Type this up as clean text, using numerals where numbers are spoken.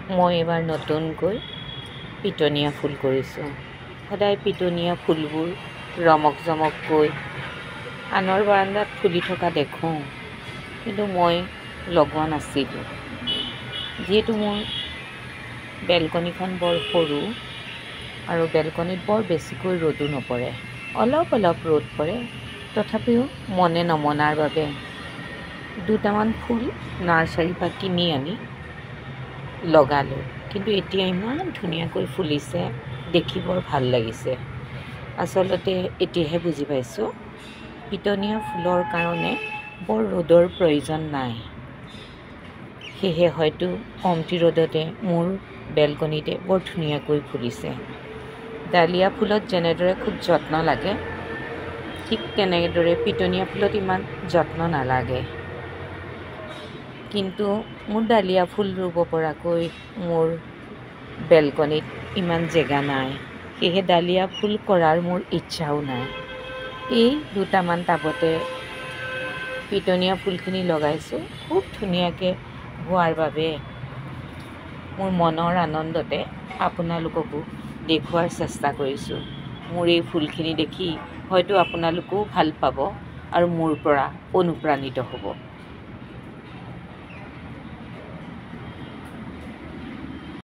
মই এবাৰ নতুনকৈ পিটনীয়া ফুল কৰিছোঁ। সদায় পিটনীয়া ফুলবোৰ ৰমক জমককৈ আনৰ বাৰান্দাত ফুলি থকা দেখোঁ, কিন্তু মই লগোৱা নাছিলোঁ। যিহেতু মোৰ বেলকনিখন বৰ সৰু আৰু বেলকনিত বৰ বেছিকৈ ৰ'দো নপৰে, অলপ অলপ ৰ'দ পৰে, তথাপিও মনে নমনাৰ বাবে দুটামান ফুল নাৰ্চাৰীৰ পৰা কিনি আনি লগালোঁ। কিন্তু এতিয়া ইমান ধুনীয়াকৈ ফুলিছে, দেখি বৰ ভাল লাগিছে। আচলতে এতিয়াহে বুজি পাইছোঁ, পিটনীয়া ফুলৰ কাৰণে বৰ ৰ'দৰ প্ৰয়োজন নাই। সেয়েহে হয়তো কমটি ৰ'দতে মোৰ বেলকনিতে বৰ ধুনীয়াকৈ ফুলিছে। ডালিয়া ফুলত যেনেদৰে খুব যত্ন লাগে, ঠিক তেনেদৰে পিটনীয়া ফুলত ইমান যত্ন নালাগে। কিন্তু মোৰ ডালিয়া ফুল ৰুব পৰাকৈ মোৰ বেলকনিত ইমান জেগা নাই, সেয়েহে ডালিয়া ফুল কৰাৰ মোৰ ইচ্ছাও নাই। এই দুটামান টাবতে পিটনীয়া ফুলখিনি লগাইছোঁ। খুব ধুনীয়াকৈ হোৱাৰ বাবে মোৰ মনৰ আনন্দতে আপোনালোককো দেখুওৱাৰ চেষ্টা কৰিছোঁ। মোৰ এই ফুলখিনি দেখি হয়তো আপোনালোকেও ভাল পাব আৰু মোৰ পৰা অনুপ্ৰাণিত হ'ব।